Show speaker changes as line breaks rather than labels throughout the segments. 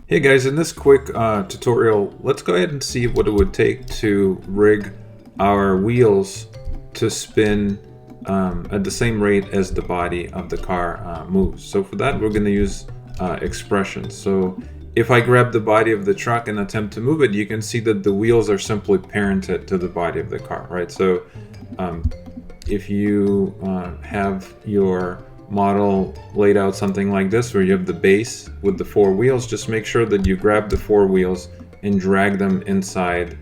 Hey guys, in this quick tutorial, let's go ahead and see what it would take to rig our wheels to spin at the same rate as the body of the car moves. So for that, we're going to use expressions. So if I grab the body of the truck and attempt to move it, you can see that the wheels are simply parented to the body of the car, right? So if you have your model laid out something like this, where you have the base with the four wheels, just make sure that you grab the four wheels and drag them inside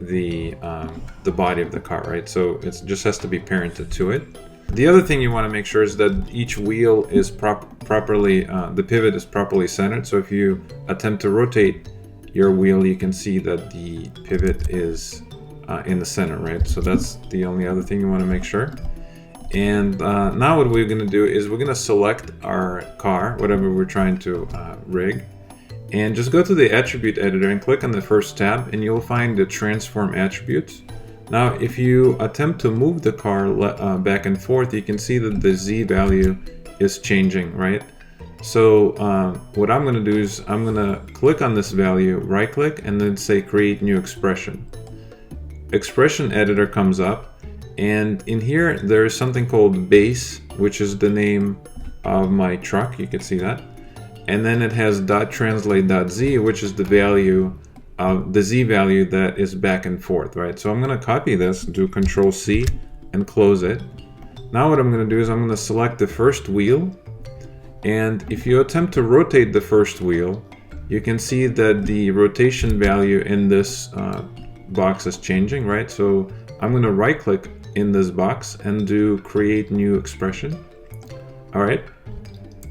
the body of the car, right? So it just has to be parented to it. The other thing you want to make sure is that each wheel is properly, the pivot is properly centered. So if you attempt to rotate your wheel, you can see that the pivot is in the center, right? So that's the only other thing you want to make sure. And now what we're going to do is we're going to select our car, whatever we're trying to rig, and just go to the attribute editor and click on the first tab, and you'll find the transform attributes. Now if you attempt to move the car back and forth, you can see that the Z value is changing, right? So what I'm going to do is I'm going to click on this value, right click, and then say create new expression. Expression editor comes up. And in here, there is something called base, which is the name of my truck. You can see that. And then it has .translate.z, which is the value of the z value that is back and forth, right? So I'm going to copy this, do Control C, and close it. Now what I'm going to do is I'm going to select the first wheel. And if you attempt to rotate the first wheel, you can see that the rotation value in this box is changing, right? So I'm going to right click in this box and do create new expression. All right,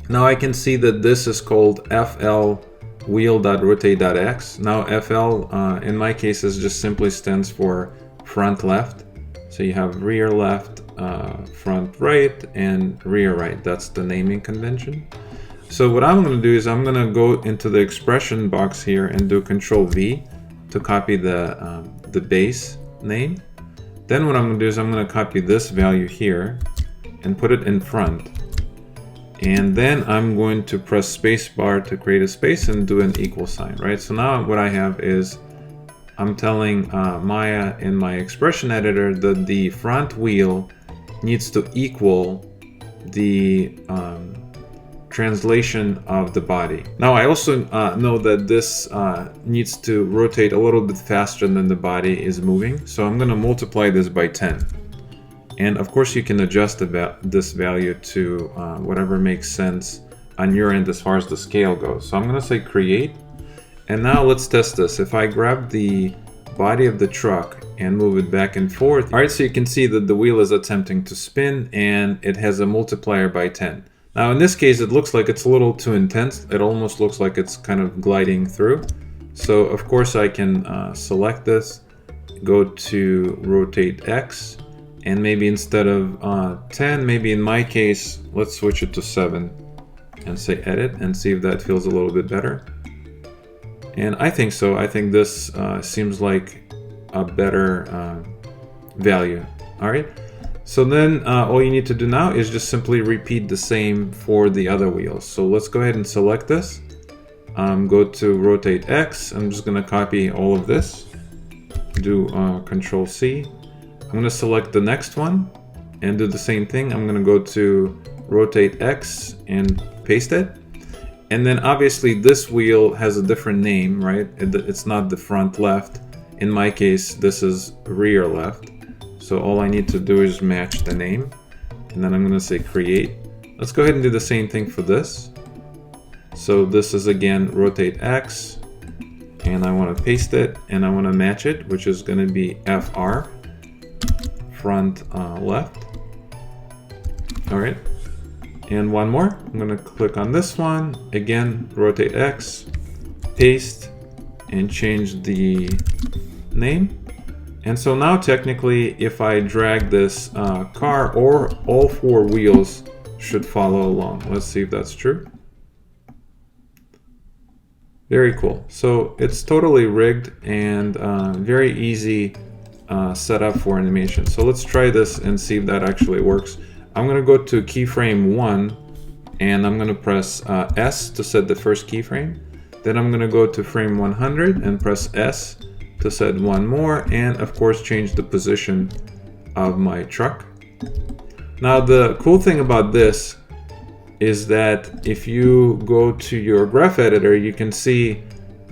now I can see that this is called FL wheel.rotate.x. Now FL in my case is just simply stands for front left. So you have rear left, front right, and rear right. That's the naming convention. So what I'm going to do is I'm going to go into the expression box here and do Control V to copy the base name. Then what I'm going to do is I'm going to copy this value here and put it in front. And then I'm going to press spacebar to create a space and do an equal sign, right? So now what I have is I'm telling Maya in my expression editor that the front wheel needs to equal the translation of the body. Now I also know that this needs to rotate a little bit faster than the body is moving, so I'm going to multiply this by 10. And of course you can adjust this value to whatever makes sense on your end as far as the scale goes. So I'm going to say create, and now let's test this. If I grab the body of the truck and move it back and forth, all right, so you can see that the wheel is attempting to spin and it has a multiplier by 10. Now in this case, it looks like it's a little too intense. It almost looks like it's kind of gliding through. So of course I can select this, go to rotate X, and maybe instead of 10, maybe in my case, let's switch it to 7 and say edit and see if that feels a little bit better. And I think so. I think this seems like a better value. All right. So then all you need to do now is just simply repeat the same for the other wheels. So let's go ahead and select this. Go to rotate X. I'm just going to copy all of this. Do Control C. I'm going to select the next one and do the same thing. I'm going to go to rotate X and paste it. And then obviously this wheel has a different name, right? It's not the front left. In my case, this is rear left. So all I need to do is match the name, and then I'm going to say create. Let's go ahead and do the same thing for this. So this is again rotate X, and I want to paste it, and I want to match it, which is going to be FR, front left. All right, and one more. I'm going to click on this one, again rotate X, paste, and change the name. And so now technically, if I drag this car, or all four wheels should follow along. Let's see if that's true. Very cool. So it's totally rigged and very easy setup for animation. So let's try this and see if that actually works. I'm going to go to keyframe 1 and I'm going to press S to set the first keyframe. Then I'm gonna go to frame 100 and press S to set one more, and of course change the position of my truck. Now the cool thing about this is that if you go to your graph editor, you can see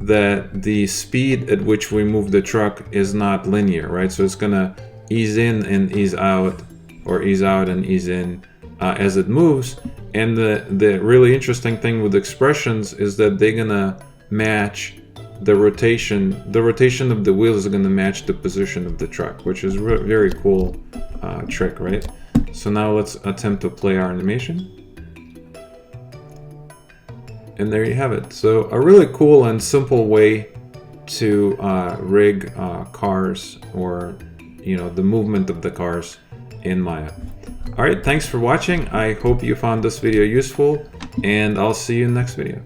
that the speed at which we move the truck is not linear, right? So it's gonna ease in and ease out, or ease out and ease in as it moves. And the really interesting thing with expressions is that they're gonna match the rotation. The rotation of the wheels is gonna match the position of the truck, which is a very cool trick, right? So now let's attempt to play our animation. And there you have it. So a really cool and simple way to rig cars, or the movement of the cars in Maya. Alright, thanks for watching. I hope you found this video useful, and I'll see you in the next video.